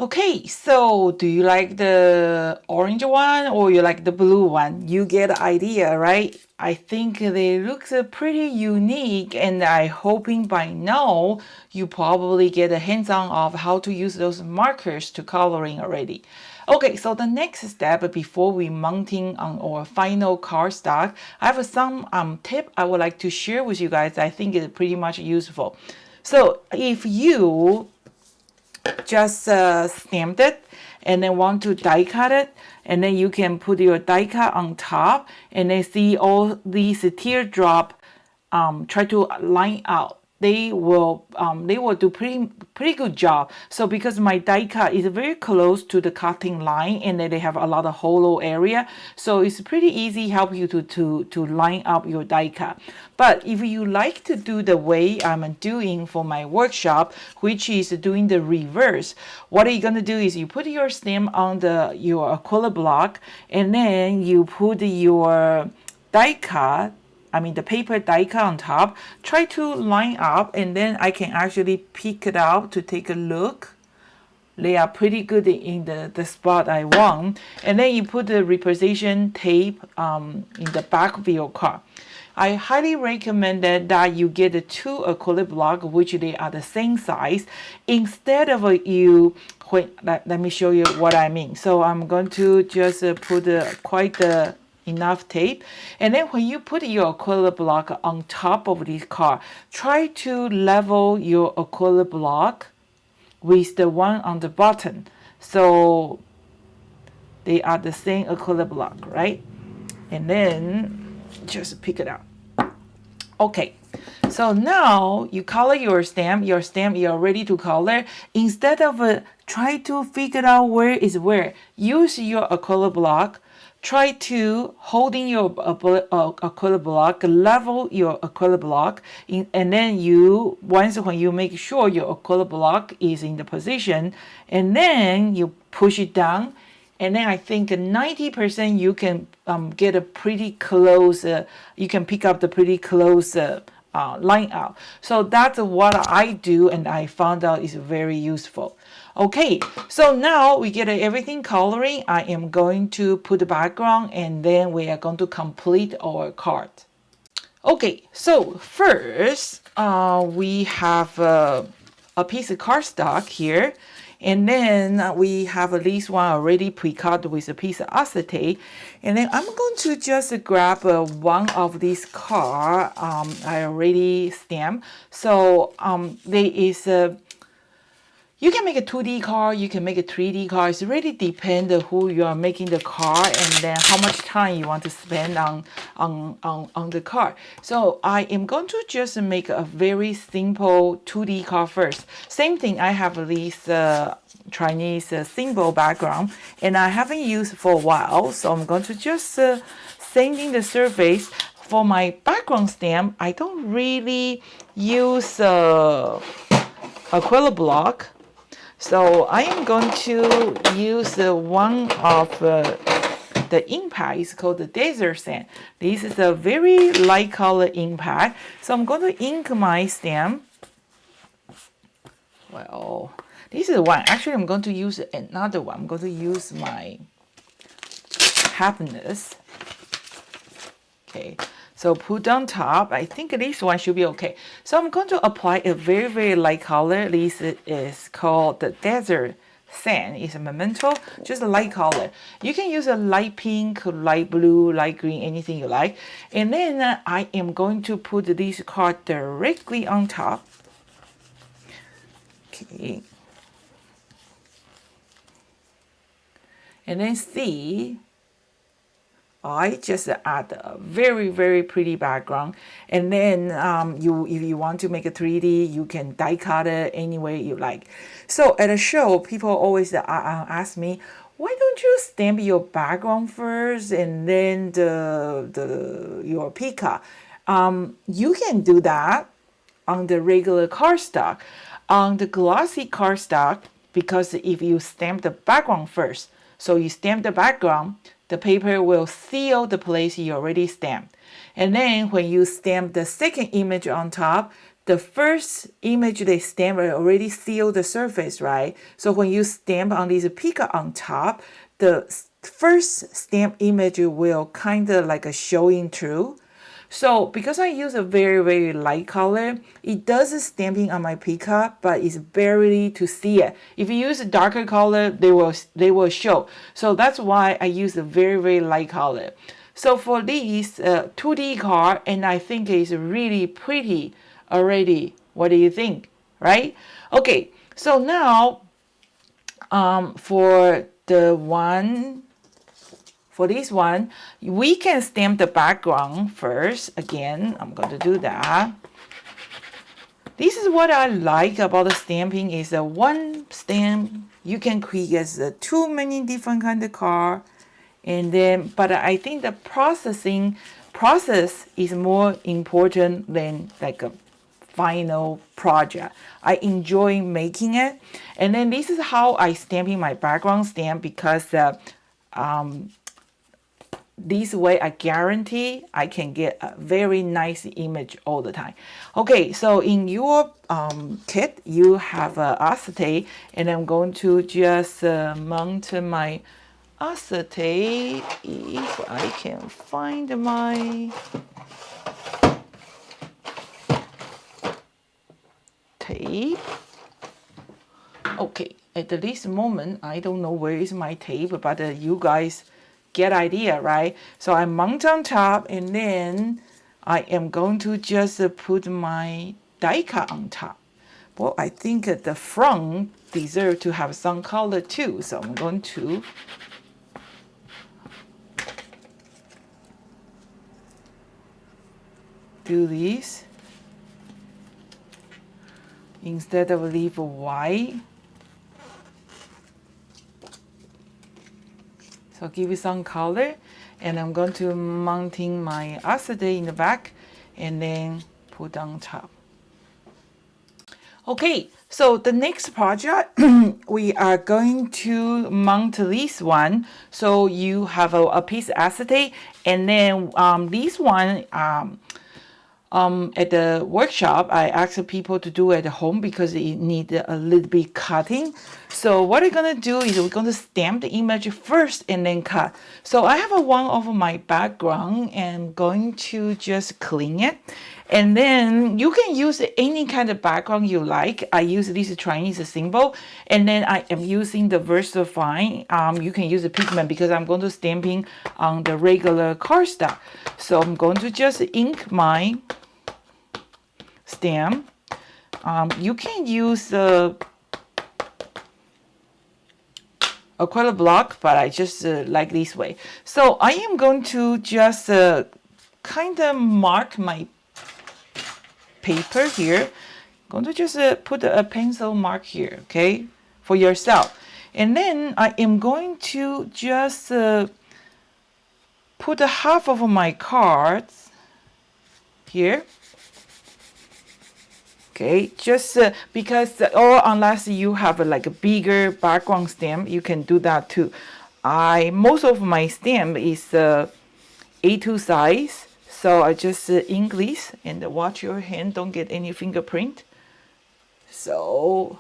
Okay, so do you like the orange one or you like the blue one? You get the idea, right? I think they look pretty unique, and I hoping by now you probably get a hands-on of how to use those markers to coloring already. Okay, so the next step before we mounting on our final cardstock, I have some tip I would like to share with you guys. I think it's pretty much useful. So if you just stamped it and then want to die cut it, and then you can put your die cut on top and then see all these teardrop try to line out. They will do pretty good job. So because my die cut is very close to the cutting line, and then they have a lot of hollow area, so it's pretty easy help you to line up your die cut. But if you like to do the way I'm doing for my workshop, which is doing the reverse, what are you gonna do is you put your stamp on your acrylic block, and then you put your die cut, the paper die cut on top, try to line up, and then I can actually pick it out to take a look. They are pretty good in the spot I want. And then you put the representation tape in the back of your card. I highly recommend that you get the two acrylic block, which they are the same size, instead of let me show you what I mean. So I'm going to just put quite enough tape, and then when you put your acrylic block on top of this card, try to level your acrylic block with the one on the bottom, so they are the same acrylic block, right? And then just pick it up. Okay, so now you color your stamp. You're ready to color. Instead of try to figure out where is where, use your acrylic block. Try to holding your acrylic block, level your acrylic block, and then when you make sure your acrylic block is in the position, and then you push it down, and then I think 90% you can get a pretty close. You can pick up the pretty close line out. So that's what I do, and I found out is very useful. Okay, so now we get everything coloring. I am going to put the background, and then we are going to complete our card. Okay, so first we have a piece of cardstock here, and then we have this one already pre-cut with a piece of acetate, and then I'm going to just grab one of these card I already stamped. So there is a you can make a 2D card, you can make a 3D card. It really depends on who you are making the card, and then how much time you want to spend on the card. So I am going to just make a very simple 2D card first. Same thing, I have this Chinese symbol background, and I haven't used for a while. So I'm going to just sanding the surface. For my background stamp, I don't really use acrylic block. So I am going to use one of the impact. It's called the desert sand. This is a very light color impact. So I'm going to ink my stamp. Well, this is one. Actually, I'm going to use another one. I'm going to use my happiness. Okay. So put on top, I think this one should be okay. So I'm going to apply a very, very light color. This is called the desert sand. It's a memento, just a light color. You can use a light pink, light blue, light green, anything you like. And then I am going to put this card directly on top. Okay. And then C, I just add a very, very pretty background. And then if you want to make a 3D, you can die cut it any way you like. So at a show, people always ask me, why don't you stamp your background first and then your Pika? You can do that on the regular cardstock. On the glossy cardstock, because if you stamp the background first, so you stamp the background, the paper will seal the place you already stamped. And then when you stamp the second image on top, the first image they stamped already sealed the surface, right? So when you stamp on this Pika on top, the first stamp image will kind of like a showing through. So because I use a very, very light color, it does stamping on my Pika, but it's barely to see it. If you use a darker color, they will show. So that's why I use a very, very light color. So for these 2D card, and I think it's really pretty already. What do you think? Right? Okay, so now for this one, we can stamp the background first. Again, I'm going to do that. This is what I like about the stamping is that one stamp you can create too many different kind of card, and then but I think the process is more important than like a final project. I enjoy making it, and then this is how I stamping my background stamp because this way I guarantee I can get a very nice image all the time. Okay, so in your kit you have acetate, and I'm going to just mount my acetate if I can find my tape. Okay, at this moment I don't know where is my tape, but you guys get idea, right? So I mount on top, and then I am going to just put my die cut on top. Well, I think the front deserve to have some color too, so I'm going to do this instead of leave white. So give it some color, and I'm going to mounting my acetate in the back and then put on top. Okay, so the next project we are going to mount this one. So you have a piece of acetate, and then this one at the workshop, I asked people to do it at home because it need a little bit cutting. So what we're gonna do is we're gonna stamp the image first and then cut. So I have one of my background and I'm going to just clean it. And then you can use any kind of background you like. I use this Chinese symbol, and then I am using the VersaFine. You can use the pigment because I'm going to stamping on the regular cardstock. So I'm going to just ink my stamp. You can use acrylic block, but I just like this way. So I am going to just kind of mark my paper here. I'm going to just put a pencil mark here, okay, for yourself. And then I am going to just put half of my cards here. Okay, just because, or unless you have like a bigger background stamp, you can do that too. Most of my stamp is A2 size, so I just ink this and watch your hand, don't get any fingerprint. So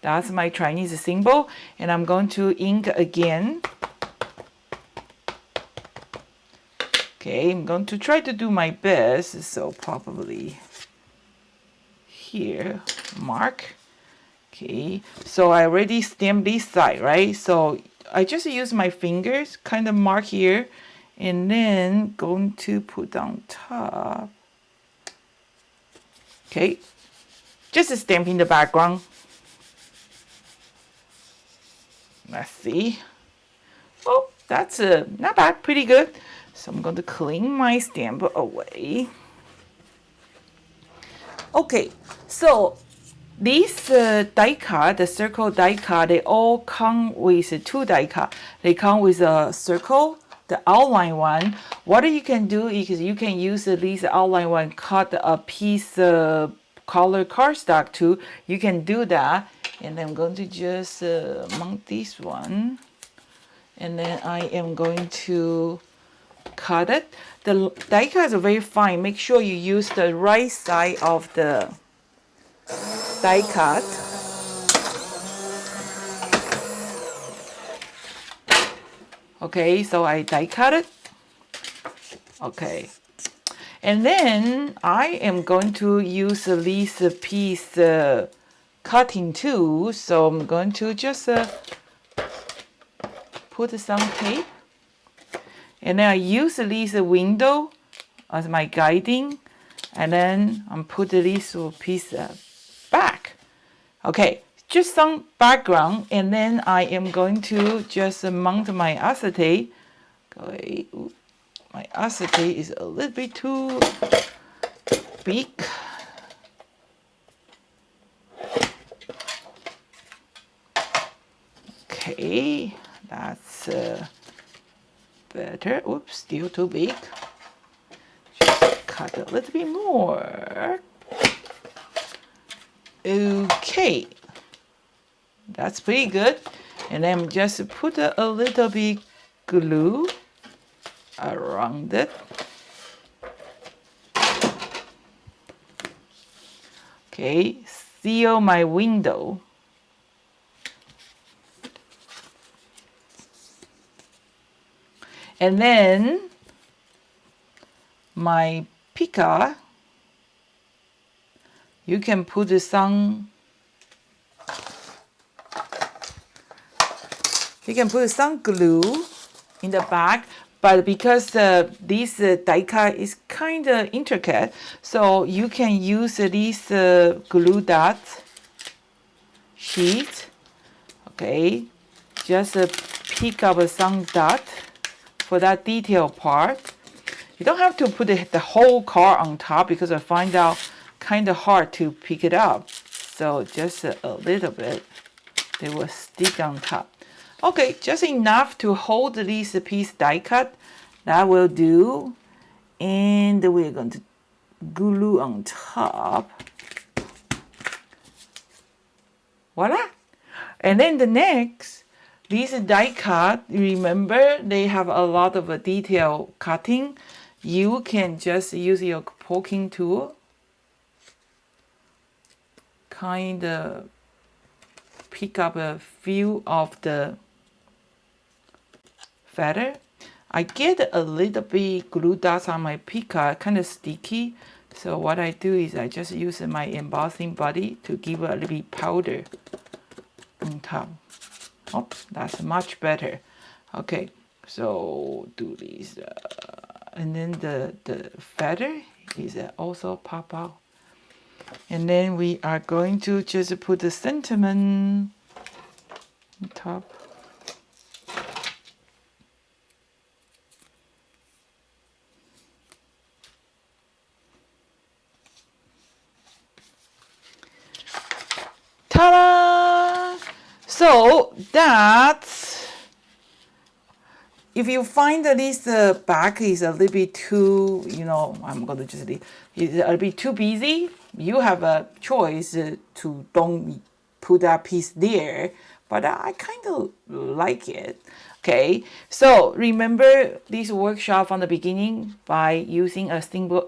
that's my Chinese symbol, and I'm going to ink again. Okay, I'm going to try to do my best, so probably here, mark. Okay, so I already stamped this side, right? So I just use my fingers, kind of mark here, and then going to put on top. Okay, just stamping the background. Let's see. Oh, that's not bad, pretty good. So I'm going to clean my stamp away. Okay, so these die cut, the circle die cut, they all come with two die cut. They come with a circle, the outline one. What you can do is you can use these outline one, cut a piece of color cardstock too. You can do that. And I'm going to just mount this one. And then I am going to cut it. The die cuts are very fine. Make sure you use the right side of the die cut. Okay, so I die cut it. Okay. And then I am going to use this piece cutting tool. So I'm going to just put some tape. And then I use this window as my guiding. And then I'm put this piece back. Okay, just some background. And then I am going to just mount my acetate. Okay, my acetate is a little bit too big. Okay, that's better. Oops, still too big. Just cut a little bit more. Okay, that's pretty good. And then just put a little bit glue around it. Okay, seal my window. And then my pica, you can put some glue in the back, but because this die cut is kind of intricate, so you can use this glue dot sheet. Okay, just pick up some dot for that detail part. You don't have to put the whole car on top because I find out kind of hard to pick it up. So just a little bit, they will stick on top. Okay, just enough to hold this piece die cut. That will do. And we're going to glue on top. Voila. And then the next, these die cut, remember they have a lot of detail cutting. You can just use your poking tool, kind of pick up a few of the feather. I get a little bit glue dots on my pica, kind of sticky. So what I do is I just use my embossing body to give a little bit powder on top. Oh, that's much better. Okay, so do this, and then the feather is also pop out. And then we are going to just put the sentiment on top. Ta-da! So that's, if you find that this back is a little bit too, I'm going to just leave, it's a little bit too busy, you have a choice to don't put that piece there, but I kind of like it. Okay, so remember this workshop from the beginning by using a single,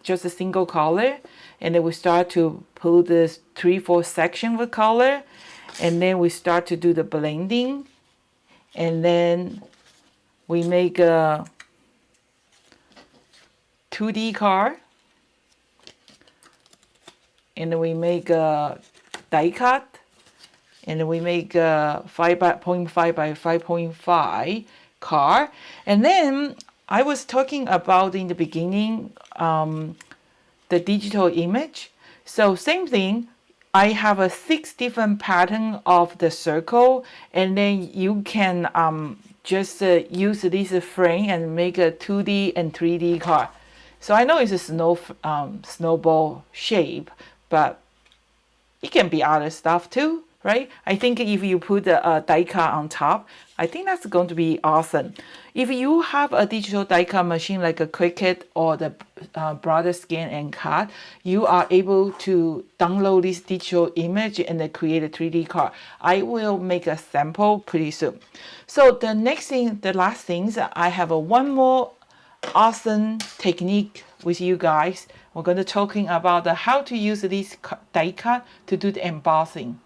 just a single color, and then we start to pull this 3-4 section with color, and then we start to do the blending, and then we make a 2D card, and then we make a die cut, and then we make a 5.5 by 5.5 card. And then I was talking about in the beginning the digital image. So same thing, I have a 6 different pattern of the circle, and then you can just use this frame and make a 2D and 3D car. So I know it's a snowball shape, but it can be other stuff too, right? I think if you put a die cut on top, I think that's going to be awesome. If you have a digital die cut machine like a Cricut or the Brother Scan and Cut, you are able to download this digital image and then create a 3D card. I will make a sample pretty soon. So the last things, I have one more awesome technique with you guys. We're going to talking about how to use this die cut to do the embossing.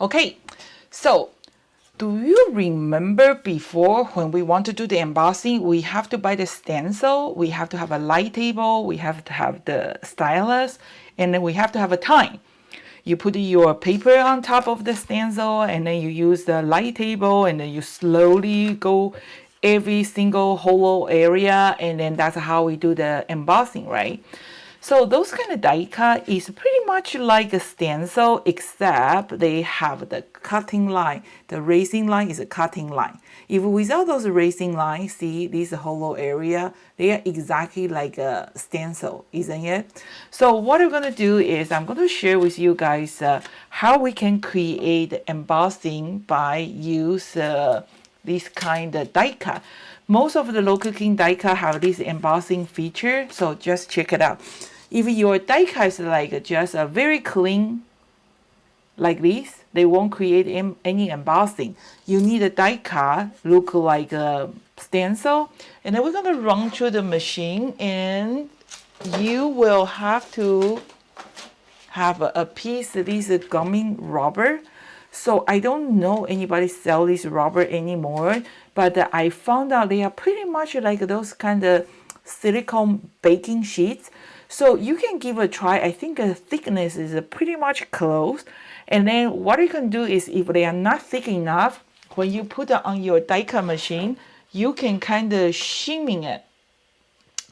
Okay, so do you remember before when we want to do the embossing, we have to buy the stencil, we have to have a light table, we have to have the stylus, and then we have to have a time. You put your paper on top of the stencil, and then you use the light table, and then you slowly go every single hollow area, and then that's how we do the embossing, right? So those kind of die cut is pretty much like a stencil, except they have the cutting line. The racing line is a cutting line. If without those racing lines, see this hollow area, they are exactly like a stencil, isn't it? So what I'm going to do is I'm going to share with you guys how we can create embossing by use this kind of die cut. Most of the low cooking die cut have this embossing feature, so just check it out. If your die cut is like just a very clean like this, they won't create any embossing. You need a die cut look like a stencil, and then we're going to run through the machine, and you will have to have a piece of this gummy rubber. So I don't know anybody sell this rubber anymore, but I found out they are pretty much like those kind of silicone baking sheets. So you can give a try. I think the thickness is pretty much close. And then what you can do is if they are not thick enough, when you put it on your die cut machine, you can kind of shimming it.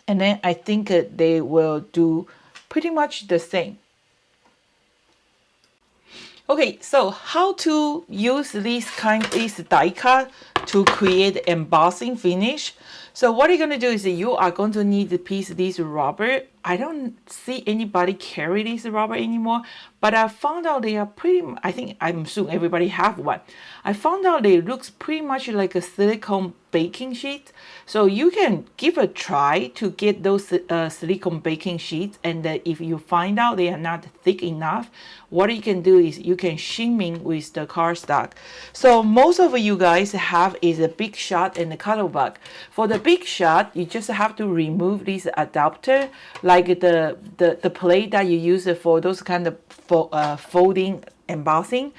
And then I think they will do pretty much the same. Okay, so how to use this die cut to create embossing finish. So what you're going to do is you are going to need a piece of this rubber. I don't see anybody carry this rubber anymore, but I found out they are I'm assuming everybody have one. I found out they looks pretty much like a silicone baking sheet. So you can give a try to get those silicone baking sheets, and if you find out they are not thick enough, what you can do is you can shimming with the cardstock. So most of you guys have is a Big Shot and the Cuttlebug. For the Big Shot, you just have to remove this adapter, like the plate that you use for those kind of folding embossing.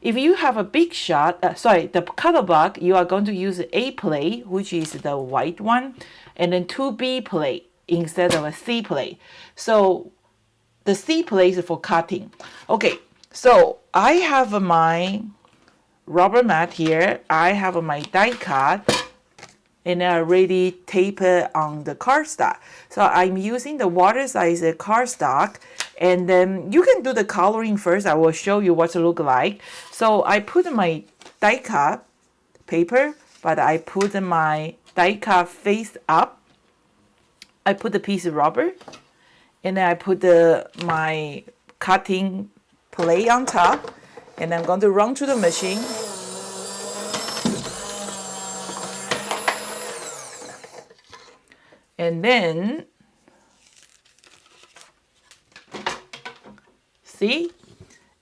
If you have a Big Shot, the Cuttlebug, you are going to use A plate, which is the white one, and then 2B plate instead of a C plate. So the C plate is for cutting. Okay, so I have my rubber mat here. I have my die cut, and I already tape it on the cardstock. So I'm using the water size cardstock, and then you can do the coloring first. I will show you what it look like. So I put my die cut paper, but I put my die cut face up. I put the piece of rubber, and then I put my cutting plate on top, and I'm going to run through the machine. And then, see,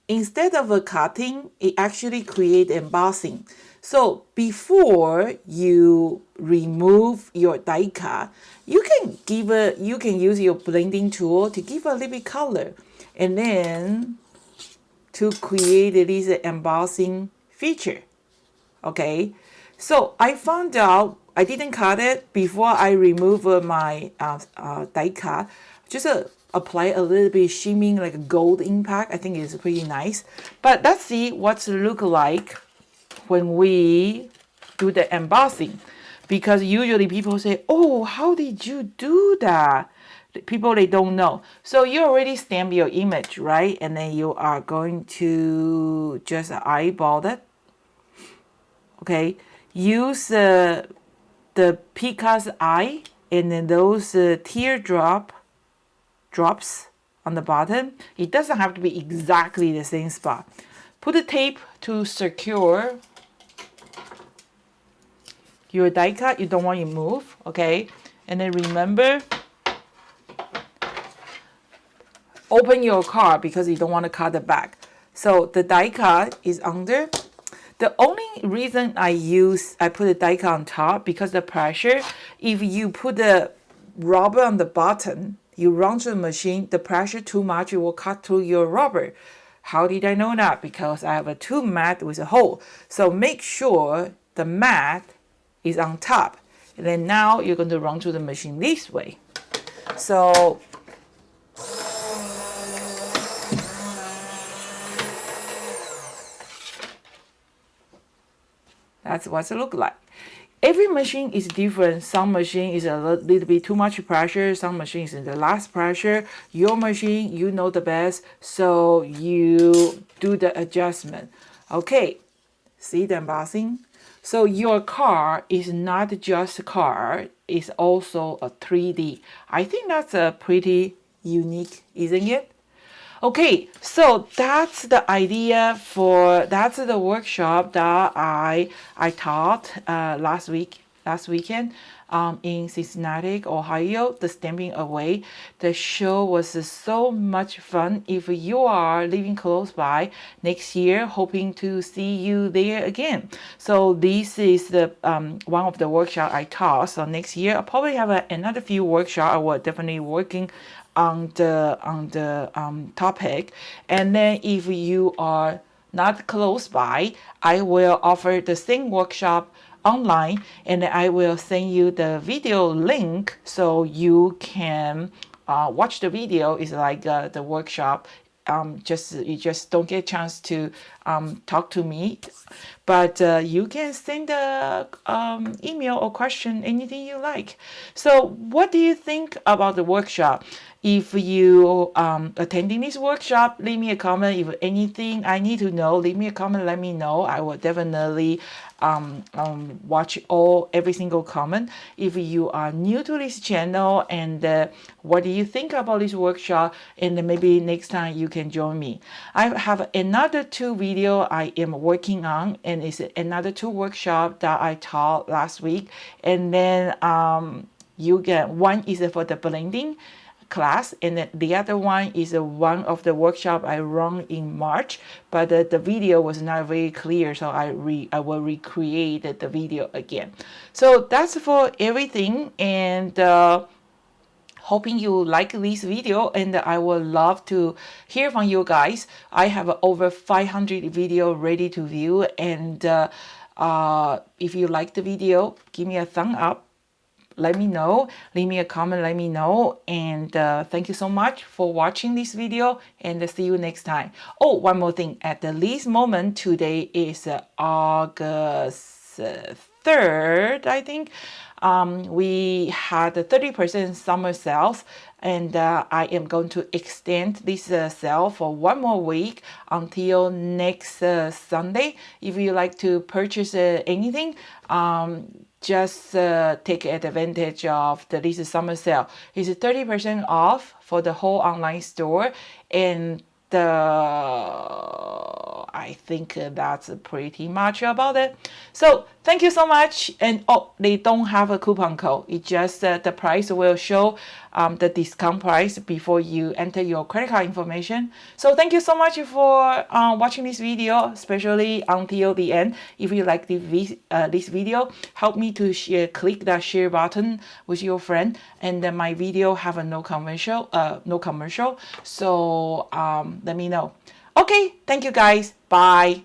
instead of a cutting, it actually create embossing. So before you remove your die cut, you can use your blending tool to give a little bit color, and then to create this embossing feature. Okay, so I found out I didn't cut it before I remove my die cut. Just apply a little bit shimming like a gold impact. I think it's pretty nice. But let's see what it look like when we do the embossing. Because usually people say, oh, how did you do that? People, they don't know. So you already stamp your image, right? And then you are going to just eyeball it. Okay. use the Picas eye and then those drops on the bottom. It doesn't have to be exactly the same spot. Put the tape to secure your die cut. You don't want it to move, okay? And then remember, open your card because you don't want to cut the back. So the die cut is under. The only reason I put the die cut on top because the pressure, if you put the rubber on the bottom, you run to the machine, the pressure too much, it will cut through your rubber. How did I know that? Because I have a 2 mat with a hole. So make sure the mat is on top. And then now you're going to run to the machine this way. So that's what it looks like. Every machine is different. Some machine is a little bit too much pressure. Some machine is in the last pressure. Your machine, you know the best. So you do the adjustment. Okay, see the embossing? So your car is not just a car. It's also a 3D. I think that's a pretty unique, isn't it? Okay, so that's the idea that's the workshop that I taught last weekend in Cincinnati, Ohio, the Stamping Away. The show was so much fun. If you are living close by next year, hoping to see you there again. So this is the one of the workshop I taught. So next year I'll probably have another few workshops. I will definitely working on the topic. And then if you are not close by, I will offer the same workshop online, and I will send you the video link so you can watch the video. It's like the workshop. You just don't get a chance to talk to me, but you can send a email or question, anything you like. So what do you think about the workshop? If you attending this workshop, leave me a comment. If anything I need to know, leave me a comment, let me know. I will definitely watch every single comment. If you are new to this channel, and what do you think about this workshop, and then maybe next time you can join me. I have another 2 video I am working on, and it's another 2 workshop that I taught last week. And then you get one is for the blending class, and then the other one is one of the workshop I run in March, but the video was not very clear, so I will recreate the video again. So that's for everything, and hoping you like this video, and I would love to hear from you guys. I have over 500 video ready to view, and if you like the video, give me a thumb up. Let me know, leave me a comment, let me know, and thank you so much for watching this video, and see you next time. Oh, one more thing, at this moment, today is August 3rd, I think. We had a 30% summer sales, and I am going to extend this sale for 1 more week until next Sunday. If you like to purchase anything, just take advantage of this summer sale. It's 30% off for the whole online store, and I think that's pretty much about it. So thank you so much. And they don't have a coupon code. It's just the price will show the discount price before you enter your credit card information. So thank you so much for watching this video, especially until the end. If you like this video, help me to share. Click that share button with your friend, and then my video have a no commercial. So let me know. Okay, thank you guys. Bye.